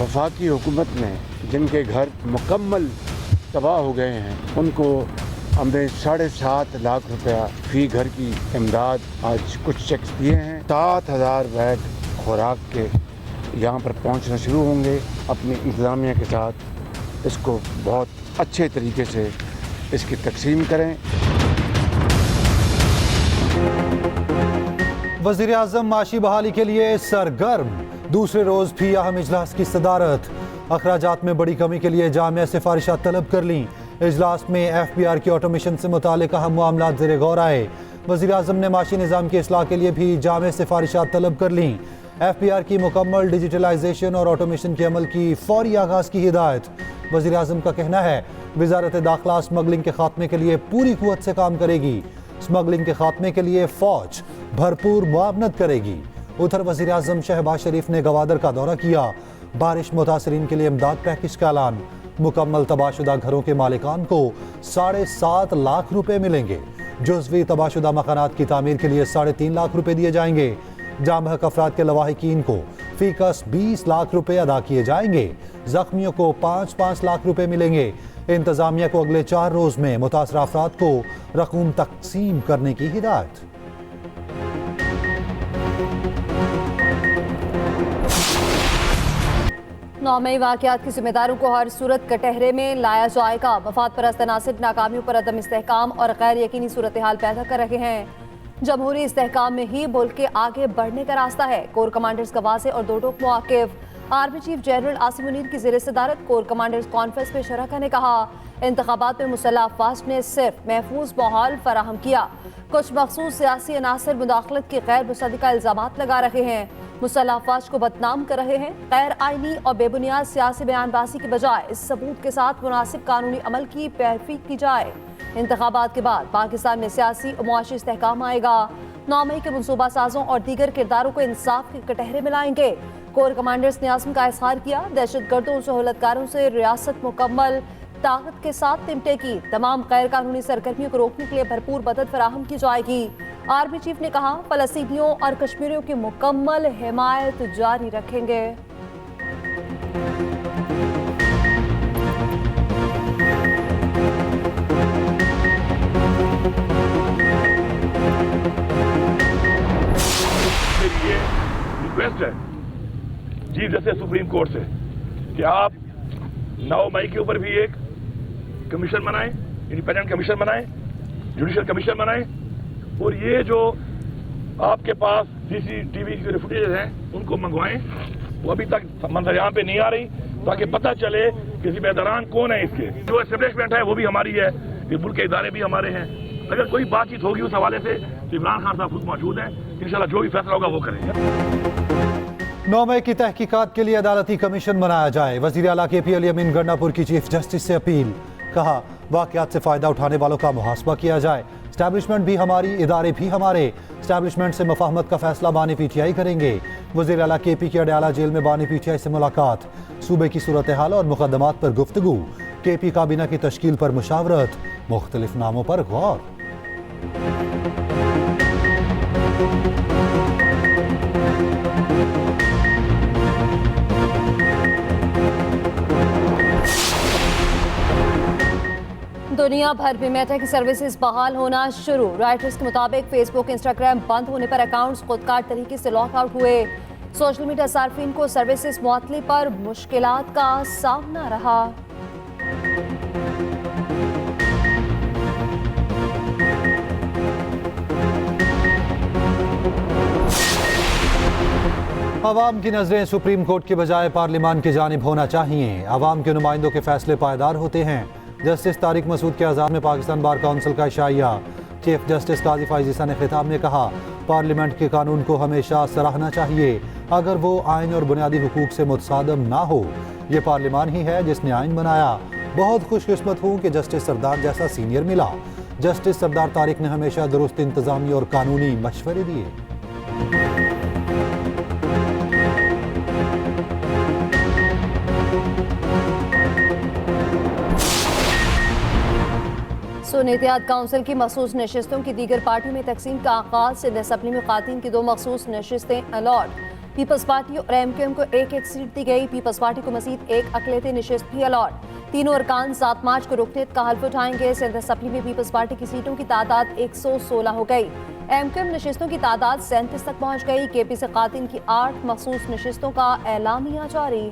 वफाकी हुकूमत ने जिनके घर मुकम्मल तबाह हो गए हैं उनको हमने 7.5 लाख रुपया फी घर की इमदाद आज कुछ चेक्स दिए हैं। 7,000 बैग खुराक के यहाँ पर पहुँचना शुरू होंगे। अपनी इंतज़ामिया के साथ इसको बहुत अच्छे तरीके से इसकी तकसीम करें। वज़ीर आज़म माशी बहाली के लिए सरगर्म, दूसरे रोज़ भी अहम इजलास की सदारत। अखराजात में बड़ी कमी के लिए जामिया सिफारिशात तलब कर लीं। इजलास में FBR की ऑटोमेशन से मुतालिक अहम मामलात ज़ेरे गौर आए। वज़ीर आज़म ने माशी निज़ाम की इस्लाह के लिए भी जामिया सिफारिशात तलब कर लीं। FBR की मुकम्मल डिजिटलाइजेशन और ऑटोमेशन के अमल की फौरी आगाज़ की हिदायत। वज़ीर आज़म का कहना है वज़ारत दाखिला स्मगलिंग के खात्मे के लिए पूरी कुव्वत से काम करेगी। स्मगलिंग के खात्मे के लिए फ़ौज भरपूर मुआवनत करेगी। उधर वज़ीर आज़म शहबाज शरीफ ने गवादर का दौरा किया। बारिश मुतासरीन के लिए इमदाद पैकेज का ऐलान। मुकम्मल तबाहशुदा घरों के मालिकान को 7.5 लाख रुपए मिलेंगे। जुज़वी तबाहशुदा मकानात की तामीर के लिए 3.5 लाख रुपए दिए जाएंगे। जामहक अफराद के लवाहिकीन को फीकस 20 लाख रुपए अदा किए जाएंगे। जख्मियों को 5-5 लाख रुपए मिलेंगे। इंतजामिया को अगले 4 रोज में मुतासरा अफराद को रकूम तकसीम करने की हिदायत। नौमई वाक़यात के जिम्मेदारों को हर सूरत कटहरे में लाया जाएगा। मफाद परस्त अनासिर नाकामियों पर अदम इस्तेहकाम और गैर यकीनी सूरत हाल पैदा कर रहे हैं। जमहूरी इस्तेहकाम में ही मुल्क के आगे बढ़ने का रास्ता है। कोर कमांडर्स का वाज़ेह और दो टोक मौक़िफ़। Army chief general Asim Munir की ज़ेर सदारत कोर कमांडर्स कॉन्फ्रेंस में शरका ने कहा इंतखाबात में मुसल्लह अफ़वाज ने सिर्फ महफूज माहौल फराहम किया। कुछ मखसूस सियासी अनासर मुदाखलत के गैर मुसद्दिक़ा इल्ज़ामात लगा रहे हैं। मुसल्लह अफ़वाज को बदनाम कर रहे हैं। गैर आइनी और बेबुनियाद सियासी बयानबाजी के बजाय इस सबूत के साथ मुनासिब कानूनी अमल की पैरवी की जाए। इंतखाबात के बाद पाकिस्तान में सियासी और मुआशी इस्तेहकाम आएगा। 9 मई के मनसूबा साजों और दीगर किरदारों को इंसाफ के कटहरे में लाएंगे। कोर कमांडर्स ने आज़म का इज़हार किया। दहशत गर्दों और सहूलतकारों से रियासत मुकम्मल ताकत के साथ निपटेगी। तमाम गैर कानूनी सरगर्मियों को रोकने के लिए भरपूर मदद फराहम की जाएगी। आर्मी चीफ ने कहा फ़लस्तीनियों और कश्मीरियों की मुकम्मल हिमायत जारी रखेंगे। रिक्वेस्ट है चीफ जस्टिस सुप्रीम कोर्ट से कि आप 9 मई के ऊपर भी एक कमीशन बनाएं, इंडिपेंडेंट कमीशन बनाएं, जुडिशियल कमीशन बनाएं और ये जो आपके पास CCTV की जो फुटेज हैं उनको मंगवाएं। वो अभी तक मंजर पे नहीं आ रही ताकि पता चले कि जिम्मेदारान कौन है। इसके जो एस्टेब्लिशमेंट है वो भी हमारी है, ये मुल्क के इदारे भी हमारे हैं। अगर कोई बातचीत होगी उस हवाले से तो इमरान खान साहब खुद मौजूद हैं। इंशाल्लाह जो भी फैसला होगा वो करेंगे। 9 मई की तहकीकात के लिए अदालती कमीशन बनाया जाए। वज़ीर आला KP अली अमीन गंडापुर की चीफ जस्टिस से अपील। कहा वाक़यात से फ़ायदा उठाने वालों का मुहासबा किया जाए। स्टैब्लिशमेंट भी हमारी, इदारे भी हमारे। स्टैब्लिशमेंट से मुफाहमत का फैसला बानी PTI करेंगे। वज़ीर आला KP की अडयाला जेल में बानी PTI से मुलाकात। सूबे की सूरत हाल और मुकदमात पर गुफ्तगू। KP काबीना की तश्कील पर मुशावरत। मुख्तलिफ नामों पर गौर। दुनिया भर में मेटा की सर्विसेज बहाल होना शुरू। राइटर्स के मुताबिक फेसबुक, इंस्टाग्राम बंद होने पर अकाउंट्स खुदकार तरीके से लॉक आउट हुए। सोशल मीडिया सार्फिन को सर्विसेज मुअत्तली पर मुश्किलात का सामना रहा। अवाम की नजरें सुप्रीम कोर्ट के बजाय पार्लियामान की जानिब होना चाहिए। अवाम के नुमाइंदों के फैसले पायदार होते हैं। जस्टिस तारिक मसूद के आज़ाद में पाकिस्तान बार काउंसिल का इशाइया। चीफ जस्टिस काजी फाइज़ ईसा ने खिताब में कहा पार्लियामेंट के कानून को हमेशा सराहना चाहिए अगर वो आइन और बुनियादी हुकूक से मुतसादम ना हो। ये पार्लियामान ही है जिसने आइन बनाया। बहुत खुशकिस्मत हूँ कि जस्टिस सरदार जैसा सीनियर मिला। जस्टिस सरदार तारिक ने हमेशा दुरुस्त इंतजामी और कानूनी मशवरे दिए। सुन्नी-ए-इत्तेहाद काउंसिल की मखसूस नशिस्तों की दीगर पार्टियों में तकसीम का आगाज। सिंध असम्बली में खातीन की 2 मखसूस नशिस्तें अलॉट। पीपल्स पार्टी और एमक्यूएम को एक एक सीट दी गई। पीपल्स पार्टी को मजीद एक अकलियती नशिस्त भी अलॉट। तीनों अरकान 7 मार्च को रुकनीत का हल्फ उठाएंगे। सिंध असम्बली में पीपल्स पार्टी की सीटों की तादाद 116 हो गई। एमक्यूएम नशिस्तों की तादाद 37 तक पहुंच गई। केपी से खातिन की 8 मखसूस नशिस्तों का एलामिया जारी।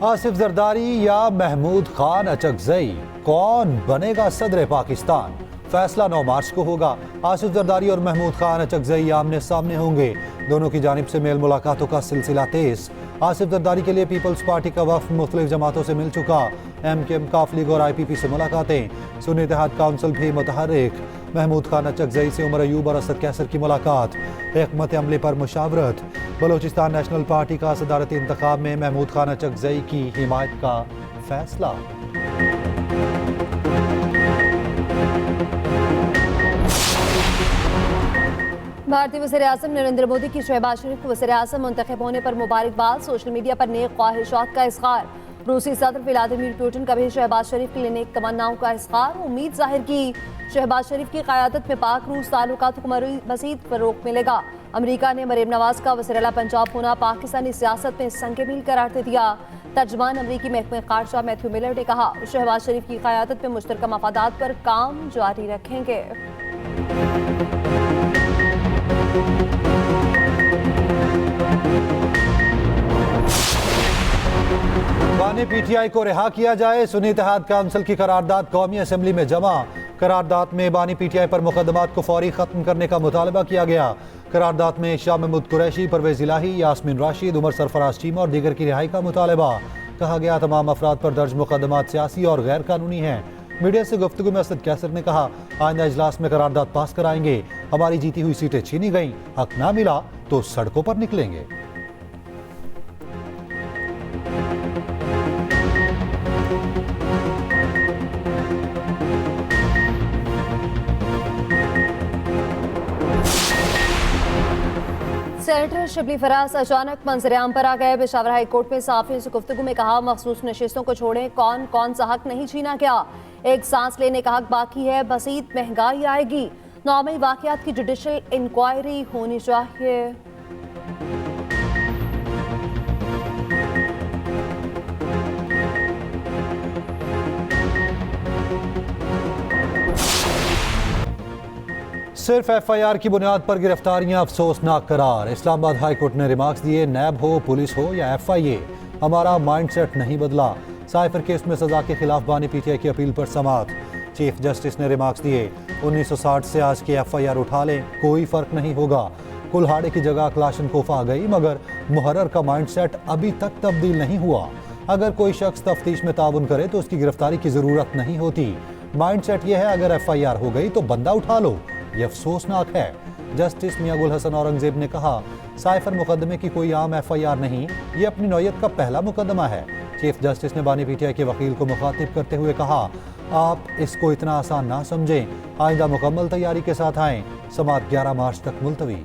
आसिफ जरदारी या महमूद खान अचकजई, कौन बनेगा सदर पाकिस्तान? फैसला 9 मार्च को होगा। आसिफ जरदारी और महमूद खान अचकजई आमने सामने होंगे। दोनों की जानिब से मेल मुलाकातों का सिलसिला तेज। आसिफ जरदारी के लिए पीपल्स पार्टी का वफ्द मुख्तलिफ जमातों से मिल चुका। एमकेएम, काफ लीग और IPP से मुलाकातें। सुन्नी इत्तेहाद काउंसिल भी मुतहर्रिक। महमूद खान अचकजई से उमर अयूब और असद कैसर की मुलाकात। हिकमत अमली पर मुशावरत। बलोचिस्तान नेशनल पार्टी का सदारती इंतखाब में महमूद खान अचकजई की हिमायत का फैसला। भारतीय वज़ीर-ए-आज़म नरेंद्र मोदी की शहबाज शरीफ को वज़ीर-ए-आज़म मुंतखब होने पर मुबारकबाद। सोशल मीडिया पर नेक ख्वाहिशात का इज़हार। रूसी सदर व्लादिमीर पुतिन का भी शहबाज शरीफ के लिए नेक तमन्नाओं का इज़हार। उम्मीद जाहिर की शहबाज शरीफ की क़यादत में पाक रूस ताल्लुकात को मज़ीद फ़रोग़ मिलेगा। अमरीका ने मरीम नवाज का वज़ीर-ए-आला पंजाब होना पाकिस्तानी सियासत में संग मील करार दे दिया। तर्जमान अमरीकी महकमे ख़ारजा मैथ्यू मिलर ने कहा, शहबाज शरीफ की क़यादत में मुश्तरका मफादात पर काम जारी रखेंगे। बानी PTI को रिहा किया जाए। सुन्नी इत्तेहाद काउंसिल की करारदाद कौमी असम्बली में जमा। करारदाद में बानी PTI पर मुकदमात को फौरी खत्म करने का मुतालबा किया गया। करारदाद में शाह महमूद कुरैशी, परवेज इलाही, यास्मीन राशिद, उमर सरफराज चीमा और दीगर की रिहाई का मुतालबा। कहा गया तमाम अफराद पर दर्ज मुकदमात सियासी और गैर कानूनी हैं। मीडिया से गुफ्तगू में असद कैसर ने कहा, आइंदा इजलास में करारदाद पास कराएंगे। हमारी जीती हुई सीटें छीनी गईं, हक ना मिला तो सड़कों पर निकलेंगे। सेनेटर शिबली फराज अचानक मंजर-ए-आम पर आ गए। पेशावर हाई कोर्ट में सहाफ़ियों से गुफ्तगू में कहा, मखसूस नशिस्तों को छोड़ें, कौन कौन सा हक नहीं छीना गया। एक सांस लेने का हक बाकी है, मज़ीद महंगाई आएगी। 9 मई वाक़यात की जुडिशल इंक्वायरी होनी चाहिए। सिर्फ FIR की बुनियाद पर गिरफ्तारियां अफसोसनाक करार। इस्लामाबाद हाई कोर्ट ने रिमार्क्स दिए, नैब हो, पुलिस हो या FIA, हमारा माइंडसेट नहीं बदला। साइफर केस में सजा के खिलाफ बानी PTI की अपील पर समात। चीफ जस्टिस ने रिमार्क्स दिए, 1960 से आज की FIR उठा लें, कोई फर्क नहीं होगा। कुल्हाड़े की जगह क्लाशनकोफ आ गई, मगर मुहर्रर का माइंडसेट अभी तक तब्दील नहीं हुआ। अगर कोई शख्स तफ्तीश में ताउन करे तो उसकी गिरफ्तारी की जरूरत नहीं होती। माइंडसेट यह है, अगर FIR हो गई तो बंदा उठा लो। यह अफसोसनाक है। जस्टिस मियां गुल हसन औरंगजेब ने कहा, साइफर मुकदमे की कोई आम FIR नहीं, ये अपनी नौयत का पहला मुकदमा है। चीफ जस्टिस ने बानी PTI के वकील को मुखातिब करते हुए कहा, आप इसको इतना आसान ना समझें, आइंदा मुकम्मल तैयारी के साथ आएं। समाअत 11 मार्च तक मुलतवी।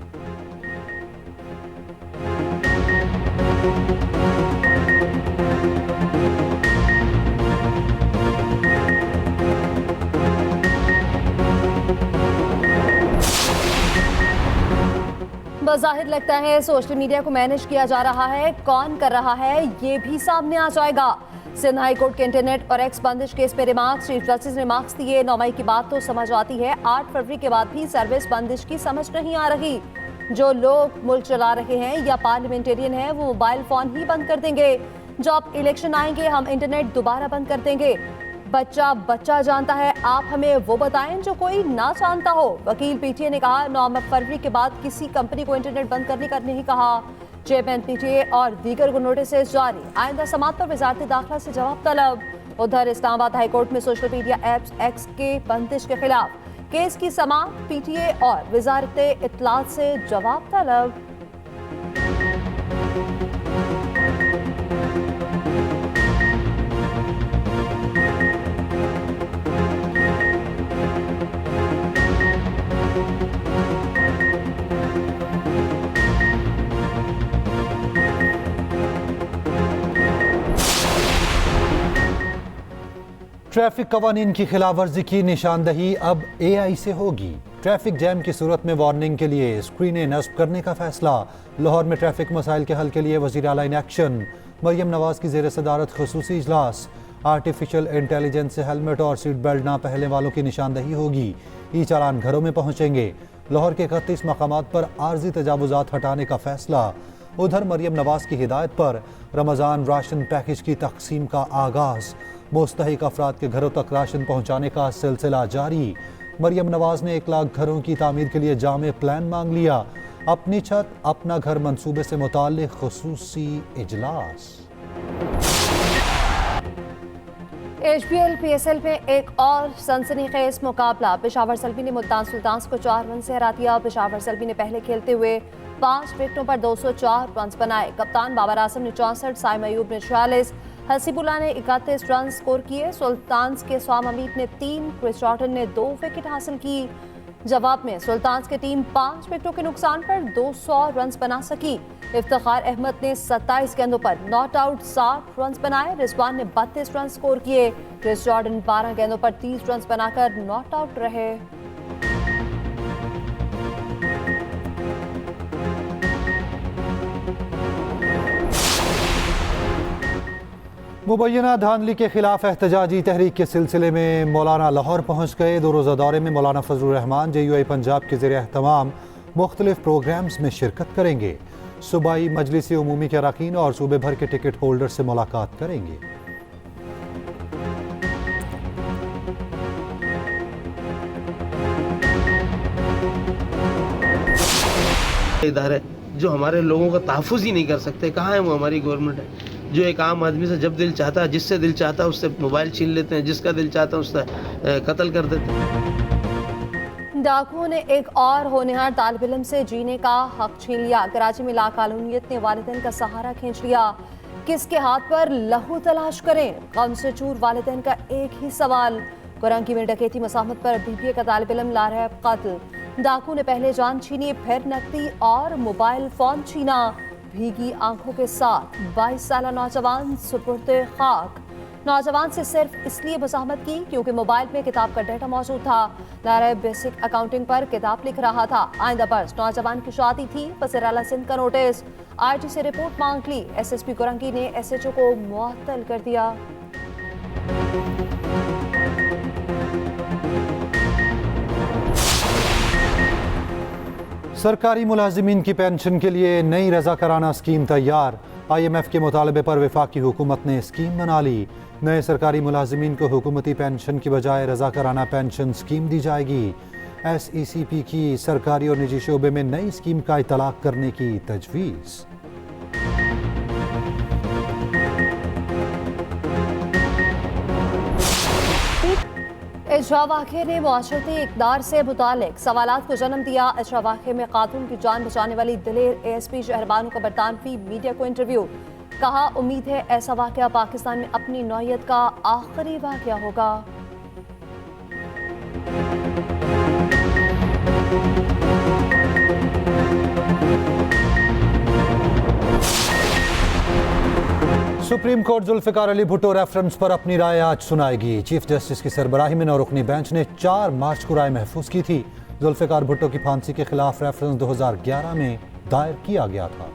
बज़ाहिर लगता है सोशल मीडिया को मैनेज किया जा रहा है, कौन कर रहा है ये भी सामने आ जाएगा। सिंध हाई कोर्ट के इंटरनेट और एक्स बंदिश केस में रिमार्क्स। चीफ जस्टिस ने रिमार्क्स दिए, 9 मई की बात तो समझ आती है, 8 फरवरी के बाद भी सर्विस बंदिश की समझ नहीं आ रही। जो लोग मुल्क चला रहे हैं या पार्लियामेंटेरियन हैं वो मोबाइल फोन ही बंद कर देंगे। जब इलेक्शन आएंगे हम इंटरनेट दोबारा बंद कर देंगे। बच्चा बच्चा जानता है, आप हमें वो बताएं जो कोई ना जानता हो। वकील PTI ने कहा, 9 फरवरी के बाद किसी कंपनी को इंटरनेट बंद करने का नहीं कहा। चेयरमैन PTI और दीगर को नोटिस जारी। आइंदा समाअत पर वजारत दाखिला से जवाब तलब। उधर इस्लामाबाद हाई कोर्ट में सोशल मीडिया ऐप्स X के बंदिश के खिलाफ केस की समाअत। PTI और वजारत इत्तलात से जवाब तलब। ट्रैफिक कवानीन की खिलाफ वर्जी की निशानदही अब AI से होगी। ट्रैफिक जैम की सूरत में वार्निंग के लिए स्क्रीनें नस्ब करने का फैसला। लाहौर में ट्रैफिक मसाइल के हल के लिए वज़ीर आला इन एक्शन। मरियम नवाज की ज़ेर सदारत खुसूसी इजलास। आर्टिफिशियल इंटेलिजेंस से हेलमेट और सीट बेल्ट ना पहनने वालों की निशानदही होगी। ई चालान घरों में पहुंचेंगे। लाहौर के 31 मकामात पर आर्जी तजावुजात हटाने का फैसला। उधर मरियम नवाज की हिदायत पर रमज़ान राशन पैकेज की तकसीम का आगाज़। मुस्तहिक अफराद के घरों तक राशन पहुँचाने का सिलसिला जारी। मरियम नवाज ने 1 लाख घरों की तामीर के लिए जामे प्लान मांग लिया। अपनी छत अपना घर मंसूबे से मुताल्लिक़ खुसूसी इजलास। HBL PSL में एक और सनसनीखेज मुकाबला। पेशावर सल्बी ने मुल्तान सुल्तान्स को 4 रन से हरा दिया। पेशावर सल्बी ने पहले खेलते हुए 5 विकेटों पर 204 रन बनाए। कप्तान बाबर आजम ने 64, साइम अयूब ने 46, हसीबुल्ला ने 31 रन स्कोर किए। सुल्तान्स के स्वाम अमीद ने 3, क्रिस जॉर्डन ने 2 विकेट हासिल की। जवाब में सुल्तान्स की टीम 5 विकेटों के नुकसान पर 200 रन बना सकी। इफ्तिखार अहमद ने 27 गेंदों पर नॉट आउट 60 रन बनाए। रिजवान ने 32 रन स्कोर किए। क्रिस जॉर्डन 12 गेंदों पर 30 रन बनाकर नॉट आउट रहे। मुबैना धांधली के खिलाफ एहतजाजी तहरीक के सिलसिले में मौलाना लाहौर पहुँच गए। 2 रोज़ा दौरे में मौलाना फजलुर रहमान JUI पंजाब के ज़ेर एहतमाम मुख्तलिफ प्रोग्राम्स में शिरकत करेंगे। सूबाई मजलिस उमूमी के अरकान और सूबे भर के टिकट होल्डर से मुलाकात करेंगे। इदारे जो हमारे लोगों का तहफ़्फ़ुज़ ही नहीं कर सकते, कहाँ है वो हमारी गवर्नमेंट है जो एक आम आदमी से जब दिल चाहता है, जिससे दिल चाहता है उससे मोबाइल छीन लेते हैं, जिसका दिल चाहता है उससे कत्ल कर देते हैं। डाकुओं ने एक और होनहार तालिब इल्म से जीने का हक छीन लिया। कराची में लाकानूनियत ने वालिदैन का सहारा खींच लिया। किसके हाथ पर लहू तलाश करें? गम से चूर वालिदैन का एक ही सवाल। कुरंकी में डकैती मसामत पर BBA का तालिब इल्म लारहब कत्ल। डाकू ने पहले जान छीनी, फिर नकदी और मोबाइल फोन छीना। भीगी आंखों के साथ 22 साला नौजवान सुपुर्दे खाक। नौजवान से सिर्फ इसलिए मज़ाहमत की क्योंकि मोबाइल में किताब का डेटा मौजूद था। लारा बेसिक अकाउंटिंग पर किताब लिख रहा था। आइंदा बरस नौजवान की शादी थी। वज़ीर आला सिंध का नोटिस। IG से रिपोर्ट मांग ली। SSP कुरंकी ने SHO को मुअत्तल कर दिया। सरकारी मुलाजिमीन की पेंशन के लिए नई रज़ाकाराना स्कीम तैयार। IMF के मुतालबे पर वफाकी हुकूमत ने स्कीम बना ली। नए सरकारी मुलाजिमीन को हुकूमती पेंशन की बजाय रज़ाकाराना पेंशन स्कीम दी जाएगी। SECP की सरकारी और निजी शोबे में नई स्कीम का इतलाक करने की तजवीज़। इजरा वाक़े ने मुआशरती इक़दार से मुतालिक सवालात को जन्म दिया। इजरा वाक़े में खातून की जान बचाने वाली दिलेर ASP शहरबानू का बरतानवी मीडिया को इंटरव्यू। कहा, उम्मीद है ऐसा वाक़या पाकिस्तान में अपनी नौयत का आखिरी वाक़या होगा। Supreme court Zulfikar Ali Bhutto reference पर अपनी राय आज सुनाएगी। चीफ जस्टिस की सरबराही में 9 रुकनी बेंच ने 4 मार्च को राय महफूज की थी। जुल्फ़िकार भुट्टो की फांसी के खिलाफ रेफरेंस 2011 में दायर किया गया था।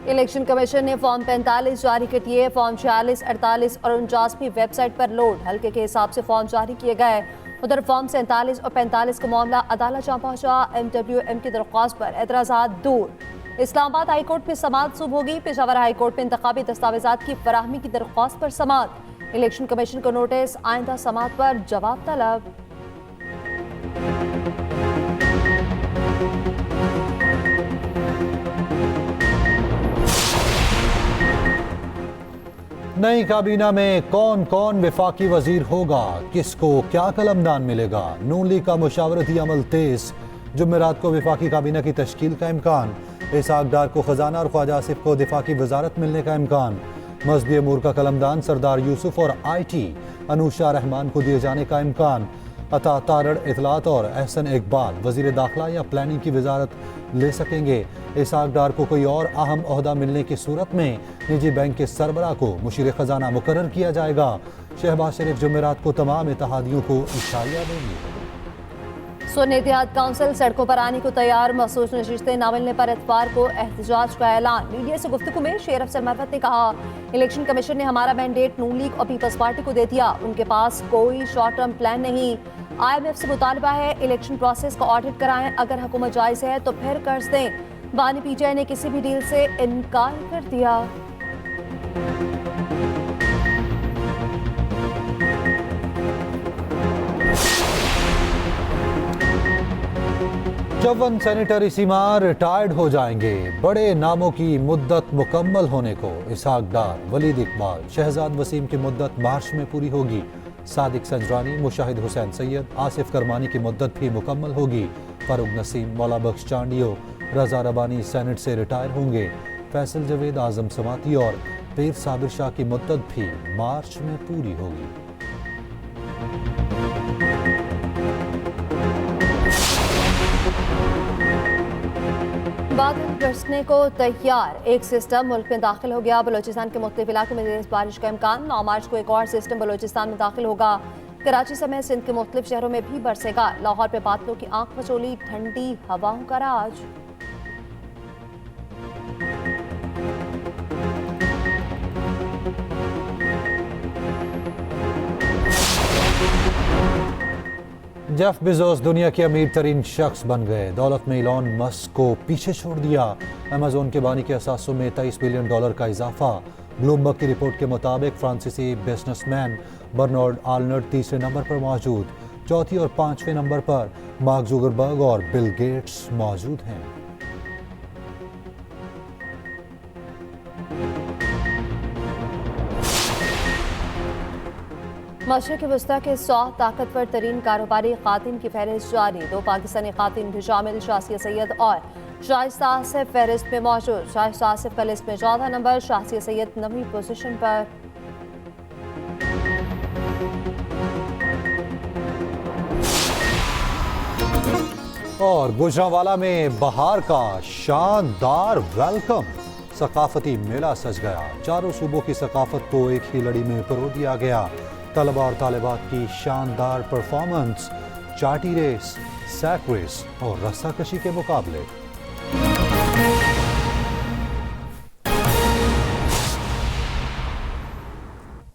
इलेक्शन कमीशन ने फॉर्म 45 जारी कर दिए। फॉर्म 46, 48 और 49 वेबसाइट पर लोड हल्के के हिसाब से फॉर्म जारी किए गए। उधर फॉर्म 47 और 45 का मामला अदालत जहाँ पहुंचा। MWM की दरख्वास्त पर एतराज़ात दूर। इस्लामाबाद हाईकोर्ट में समाअत सुबह होगी। पेशावर हाईकोर्ट में इंतखाबी दस्तावेजात की फराहमी की दरख्वास्त पर समाअत। इलेक्शन कमीशन को नोटिस, आइंदा समाअत पर जवाब तलब। नई काबीना में कौन कौन वफाकी वजीर होगा, किसको क्या कलमदान मिलेगा? नून लीग का मुशावरती अमल तेज। जुमेरात को वफाकी काबीना की तश्कील का इम्कान। इसाक डार को खजाना और ख्वाजा आसिफ को दिफा की वजारत मिलने का इम्कान। मजहबी अमूर का कलमदान सरदार यूसुफ और IT अनूशा रहमान को दिए जाने का इम्कान। अता तारड़ इतलात और एहसन इकबाल वजीर दाखिला या प्लानिंग की वजारत ले सकेंगे। इसहाक डार को कोई और अहम ओहदा मिलने की सूरत में निजी बैंक के सरबराह को मुशीर खजाना मुकर्रर किया जाएगा। शहबाज शरीफ जुमेरात को तमाम इत्तेहादियों को इशारा देंगे। सुन्नी इत्तेहाद काउंसिल सड़कों पर आने को तैयार, मखसूस नशिस्तें न मिलने पर इतवार को एहतजाज का ऐलान। मीडिया से गुफ्तगू में शेर अफसर मरफत ने कहा, इलेक्शन कमीशन ने हमारा मैंडेट नून लीग और पीपल्स पार्टी को दे दिया, उनके पास कोई शॉर्ट टर्म प्लान नहीं। IMF से मुतालबा है इलेक्शन प्रोसेस का ऑडिट कराएं, अगर हुकूमत जायज है तो फिर कर्ज दें। बानी PTI ने किसी भी डील से इनकार कर दिया। चौवन सैनिटरी सीमा रिटायर्ड हो जाएंगे। बड़े नामों की मुद्दत मुकम्मल होने को इसहाक डार, वलीद इकबाल, शहजाद वसीम की मुद्दत मार्च में पूरी होगी। सादिक संजरानी, मुशाहिद हुसैन सैयद, आसिफ करमानी की मुद्दत भी मुकम्मल होगी। फारूक नसीम, मौला बख्श चांडियो, रजा रबानी सेनेट से रिटायर होंगे। फैसल जवेद, आजम समाती और पीर साबिर शाह की मुद्दत भी मार्च में पूरी होगी। बादल बरसने को तैयार, एक सिस्टम मुल्क में दाखिल हो गया। बलोचिस्तान के मुख्तलिफ इलाकों में तेज बारिश का इम्कान। 9 मार्च को एक और सिस्टम बलोचिस्तान में दाखिल होगा। कराची समेत सिंध के मुख्तलिफ शहरों में भी बरसेगा। लाहौर पे बादलों की आंख मचोली, ठंडी हवाओं का राज। जेफ बेजोस दुनिया के अमीर तरीन शख्स बन गए। दौलत में इलॉन मस्क को पीछे छोड़ दिया। अमेजोन के बानी के असासों में $23 बिलियन का इजाफा। ब्लूमबर्ग की रिपोर्ट के मुताबिक फ्रांसीसी बिजनेसमैन बर्नार्ड आर्नल्ड तीसरे नंबर पर मौजूद। चौथी और पांचवें नंबर पर मार्क जुकरबर्ग और बिल गेट्स मौजूद हैं। मशरिक़ वस्ता के 100 ताकतवर तरीन कारोबारी खातिन की फहरिस्त जारी। 2 पाकिस्तानी खातिन भी शामिल, शासिया सैयद और शाइस्ता आसिफ फहरिस्त में मौजूद। शाइस्ता आसिफ का लिस्ट में 14 नंबर, शासिया सैयद 9वीं पोजीशन पर। और गुजरांवाला में बहार का शानदार वेलकम। सकाफती मेला सज गया। चारों सूबों की सकाफत को एक ही लड़ी में परो दिया गया। तलबा और तालिबात की शानदार परफॉर्मेंस, चाटी रेस, सैक रेस और रस्साकशी के मुकाबले।